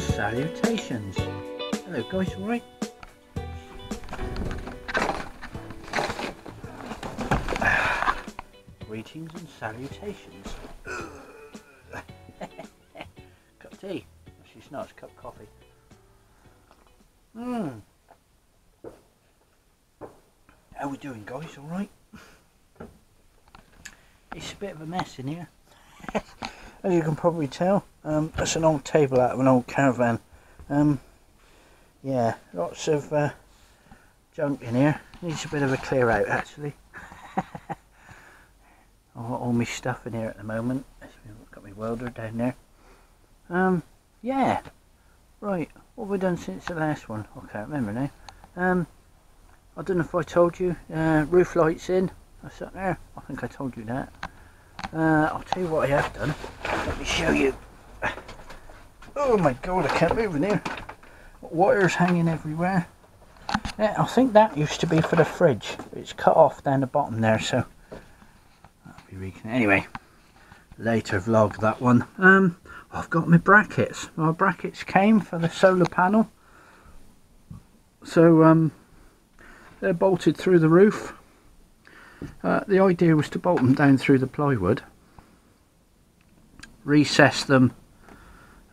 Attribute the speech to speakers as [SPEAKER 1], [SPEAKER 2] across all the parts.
[SPEAKER 1] and salutations. Hello guys, alright? Greetings and salutations. Cup of tea. Actually it's not, it's a cup of coffee. How we doing guys, alright? It's a bit of a mess in here. As you can probably tell, that's an old table out of an old caravan. Yeah, lots of junk in here. Needs a bit of a clear out actually. I've got all my stuff in here at the moment. I've got my welder down there. Yeah, right, what have we done since the last one? I can't remember now. I don't know if I told you, roof lights in. That's up there. I think I told you that. I'll tell you what I have done. Let me show you. Oh my god, I can't move in here. Wires hanging everywhere. Yeah, I think that used to be for the fridge. It's cut off down the bottom there, so that'll be reconnected. Anyway, later vlog that one. I've got my brackets. My brackets came for the solar panel. So they're bolted through the roof. The idea was to bolt them down through the plywood, recess them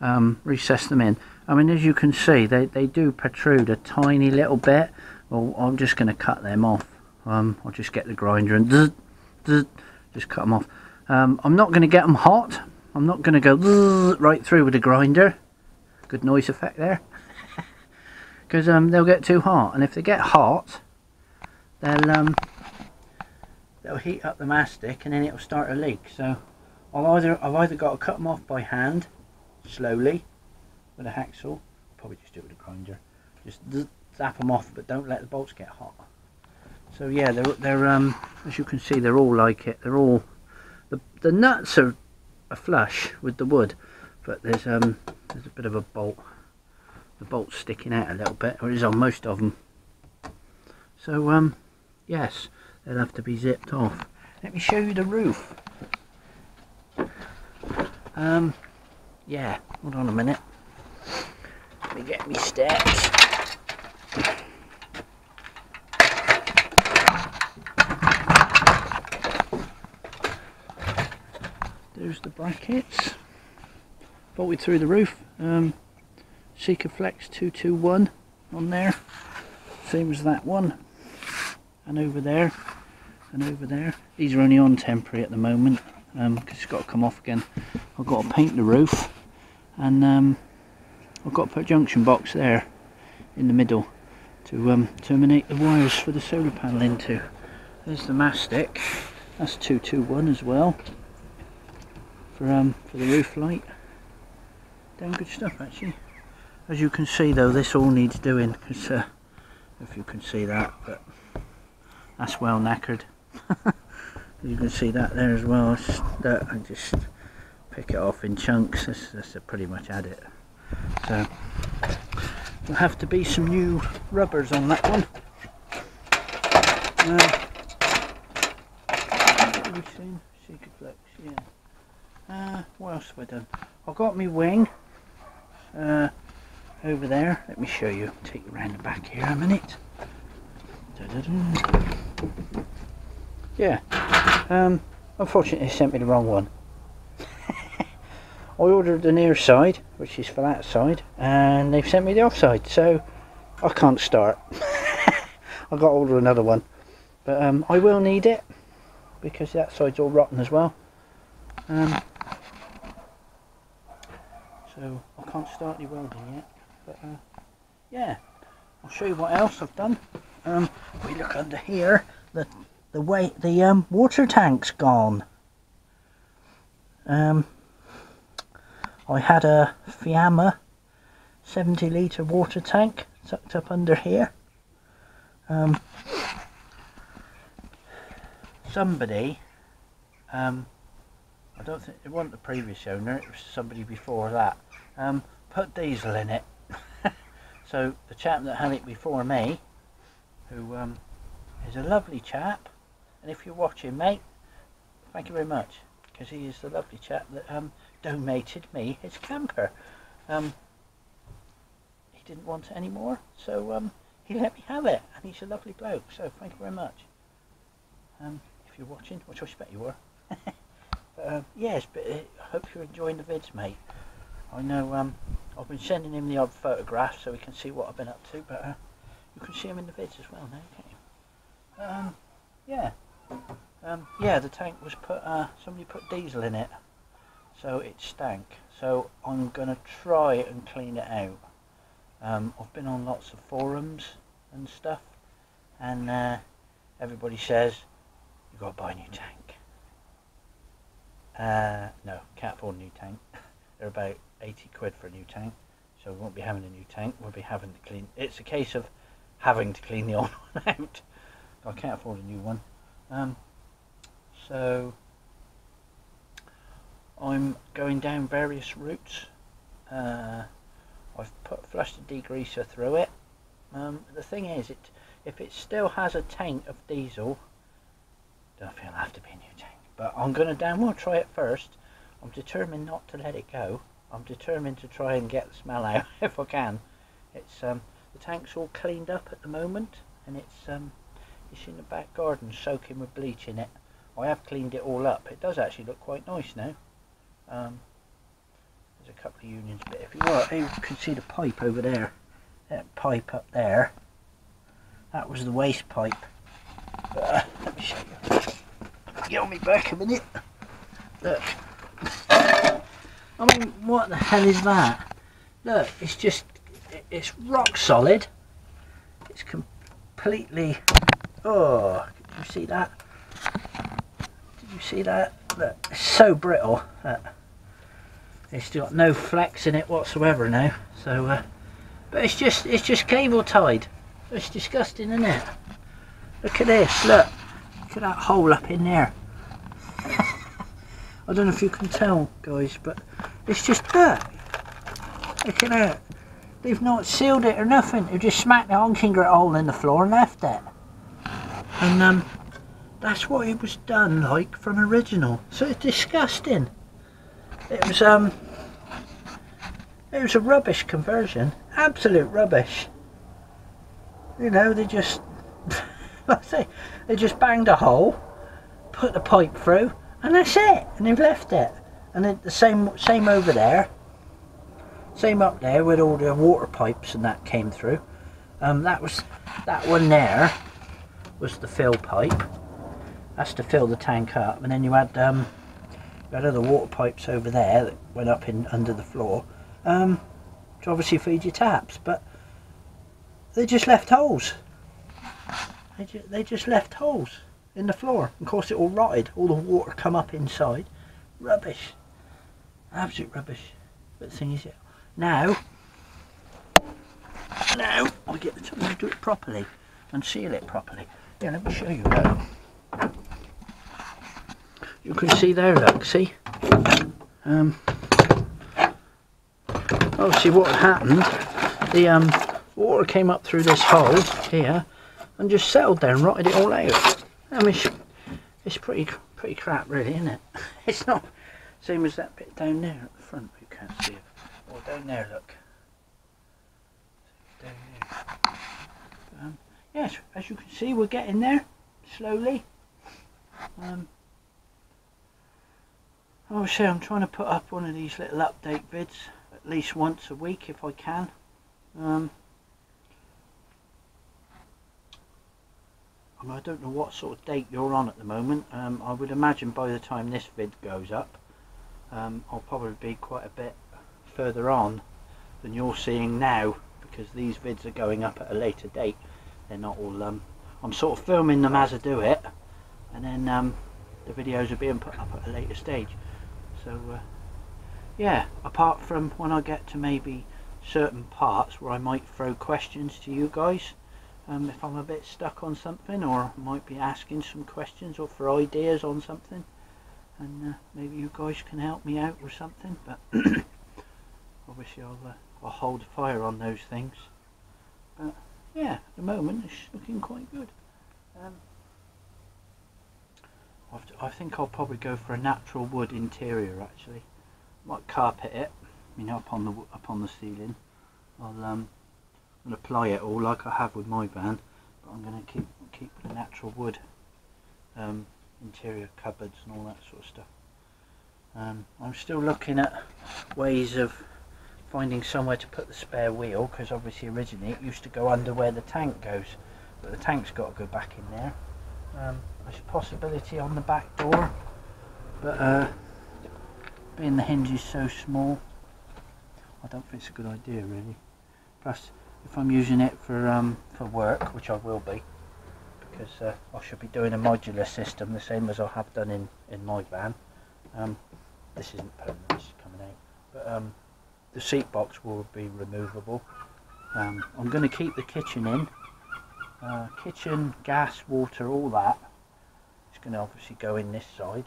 [SPEAKER 1] in. I mean, as you can see, they do protrude a tiny little bit. Well, I'm just going to cut them off. I'll just get the grinder and just cut them off. I'm not going to get them hot. I'm not going to go right through with the grinder. Good noise effect there. Because they'll get too hot, and if they get hot, they'll heat up the mastic and then it'll start a leak. So I've either got to cut them off by hand, slowly, with a hacksaw. Probably just do it with a grinder. Just zap them off, but don't let the bolts get hot. So yeah, they're as you can see, they're all like it. They're all the nuts are flush with the wood, but there's a bit of a bolt. The bolt's sticking out a little bit, or it is on most of them. So yes. They'll have to be zipped off. Let me show you the roof. Yeah, hold on a minute. Let me get me steps. There's the brackets. Bolted through the roof. ScudoFlex 221 on there. Same as that one. And over there. And over there. These are only on temporary at the moment because it's got to come off again. I've got to paint the roof, and I've got to put a junction box there in the middle to terminate the wires for the solar panel into. There's the mastic. That's 221 as well for the roof light. Damn good stuff actually. As you can see though, this all needs doing because if you can see that, but that's well knackered. You can see that there as well. I just pick it off in chunks. That's pretty much had it. So there'll have to be some new rubbers on that one. What have we seen? ScudoFlex, yeah. What else have I done? I've got my wing over there. Let me show you. Take you around the back here a minute. Yeah, unfortunately they sent me the wrong one. I ordered the near side, which is for that side, and they've sent me the off side, so I can't start. I've got to order another one, but I will need it because that side's all rotten as well. So I can't start any welding yet, but yeah, I'll show you what else I've done. We look under here. The water tank's gone. I had a Fiamma 70 litre water tank tucked up under here. Somebody, I don't think it wasn't the previous owner, it was somebody before that, put diesel in it. So the chap that had it before me, who is a lovely chap, and if you're watching, mate, thank you very much, because he is the lovely chap that donated me his camper. didn't want it anymore, so he let me have it, and he's a lovely bloke, so thank you very much. If you're watching, which I expect you were. But yes, but I hope you're enjoying the vids, mate. I know I've been sending him the odd photographs so he can see what I've been up to, but you can see him in the vids as well now, can't you? Yeah, the tank was put, somebody put diesel in it, so it stank. So I'm going to try and clean it out. I've been on lots of forums and stuff, and everybody says, you've got to buy a new tank. No, can't afford a new tank. They're about 80 quid for a new tank, so we won't be having a new tank, we'll be having to clean. It's a case of having to clean the old one out. I can't afford a new one. So I'm going down various routes. I've flushed a degreaser through it. The thing is, if it still has a taint of diesel, don't feel it'll have to be a new tank. But I'm going to damn well try it first. I'm determined not to let it go. I'm determined to try and get the smell out if I can. It's the tank's all cleaned up at the moment, and it's in the back garden soaking with bleach in it. I have cleaned it all up. It does actually look quite nice now. There's a couple of unions, but if you can see the pipe over there. That pipe up there, that was the waste pipe. But, let me show you. Get on me back a minute. Look. I mean, what the hell is that? Look, it's just, it's rock solid. It's completely, oh, did you see that? Did you see that? Look, it's so brittle. Look. It's got no flex in it whatsoever now. So, but it's just cable tied. It's disgusting, isn't it? Look at this, look. Look at that hole up in there. I don't know if you can tell, guys, but it's just dirt. Look at that. They've not sealed it or nothing. They've just smacked the honking grit hole in the floor and left it. And that's what it was done like from original. So it's disgusting. It was a rubbish conversion. Absolute rubbish. You know, they just like I say, they just banged a hole, put the pipe through, and that's it, and they've left it. And then the same over there, same up there where all the water pipes and that came through. That one there was the fill pipe. That's to fill the tank up, and then you had other water pipes over there that went up in under the floor to obviously feed your taps, but they just left holes. They just left holes in the floor. Of course, it all rotted. All the water come up inside. Rubbish. Absolute rubbish. But the thing is, now I get the time to do it properly and seal it properly. Yeah, let me show you that. You can see there, look, see? Obviously what happened, the water came up through this hole here and just settled there and rotted it all out. I mean, it's pretty crap really, isn't it? It's not same as that bit down there at the front, you can't see it. Or down there, look. Down there. Yes, as you can see, we're getting there, slowly. Obviously I'm trying to put up one of these little update vids at least once a week if I can. I don't know what sort of date you're on at the moment. I would imagine by the time this vid goes up, I'll probably be quite a bit further on than you're seeing now, because these vids are going up at a later date. They're not all, I'm sort of filming them as I do it, and then the videos are being put up at a later stage. So yeah, apart from when I get to maybe certain parts where I might throw questions to you guys, if I'm a bit stuck on something, or I might be asking some questions or for ideas on something, and maybe you guys can help me out with something. But obviously I'll hold fire on those things. But yeah, at the moment it's looking quite good. I think I'll probably go for a natural wood interior actually. Might carpet it, you know, up on the ceiling. I'll and apply it all like I have with my van, but I'm going to keep the natural wood interior cupboards and all that sort of stuff. I'm still looking at ways of finding somewhere to put the spare wheel, because obviously originally it used to go under where the tank goes, but the tank's got to go back in there. There's a possibility on the back door, but being the hinge is so small, I don't think it's a good idea really. Plus, if I'm using it for work, which I will be, because I should be doing a modular system the same as I have done in my van. This isn't permanent, this is coming out, but the seat box will be removable. I'm going to keep the kitchen in. Kitchen, gas, water, all that is going to obviously go in this side.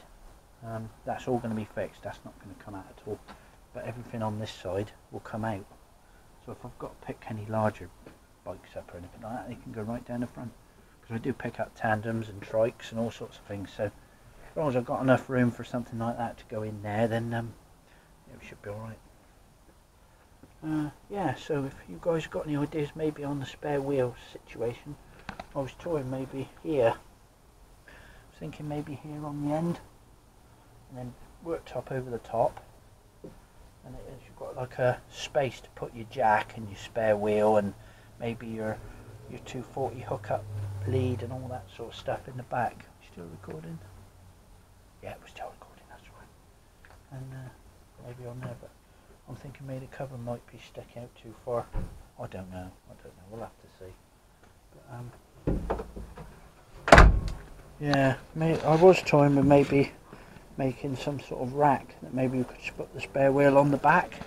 [SPEAKER 1] That's all going to be fixed, that's not going to come out at all, but everything on this side will come out. So if I've got to pick any larger bikes up or anything like that, they can go right down the front, because I do pick up tandems and trikes and all sorts of things, so as long as I've got enough room for something like that to go in there, then it should be alright. Yeah, so if you guys got any ideas maybe on the spare wheel situation, I was toying maybe here. I was thinking maybe here on the end, and then worktop over the top, and you've got like a space to put your jack and your spare wheel and maybe your 240 hookup lead and all that sort of stuff in the back. Still recording? Yeah, we're still recording, that's right. And maybe on there, but I'm thinking maybe the cover might be sticking out too far. I don't know, we'll have to see. But, yeah, I was toying with maybe making some sort of rack that maybe you could put the spare wheel on the back.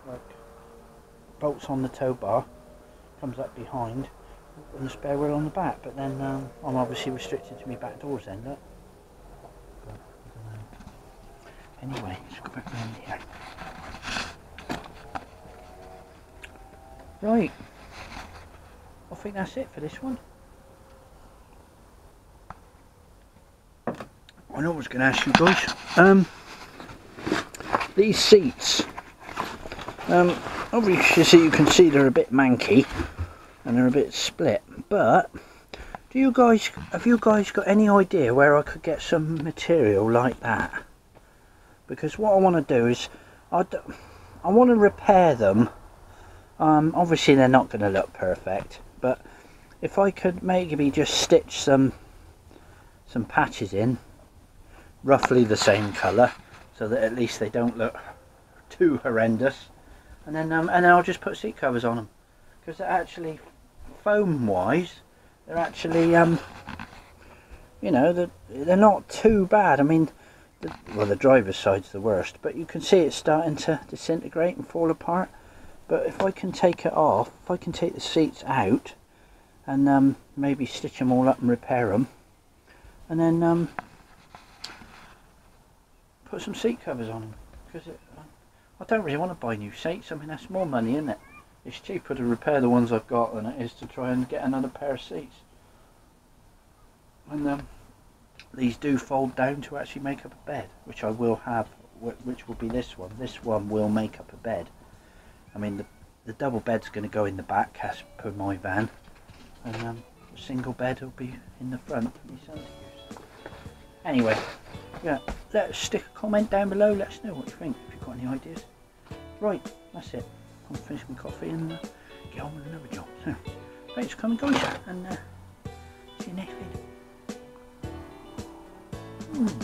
[SPEAKER 1] Like, bolts on the tow bar, comes up behind, and the spare wheel on the back, but then I'm obviously restricted to my back doors then, look. But, I don't know. Anyway, let's go back round here. Right, I think that's it for this one. I know I was going to ask you guys, these seats, obviously you can see they're a bit manky and they're a bit split, but have you guys got any idea where I could get some material like that? Because what I want to do is I want to repair them. Obviously they're not going to look perfect, but if I could maybe just stitch some patches in roughly the same colour, so that at least they don't look too horrendous, and then I'll just put seat covers on them, because they're actually foam wise, they're actually you know, they're not too bad. I mean, the driver's side's the worst, but you can see it's starting to disintegrate and fall apart. But if I can take it off, if I can take the seats out and maybe stitch them all up and repair them, and then put some seat covers on them, because I don't really want to buy new seats. I mean, that's more money, isn't it? It's cheaper to repair the ones I've got than it is to try and get another pair of seats. And these do fold down to actually make up a bed, which I will have, which will be this one. This one will make up a bed. I mean, the double bed's going to go in the back as per my van, and the single bed will be in the front for my son to use. Anyway, yeah, let's stick a comment down below, let us know what you think, if you've got any ideas. Right, that's it. I'm finishing my coffee and get on with another job. So, thanks for coming guys, and see you next video.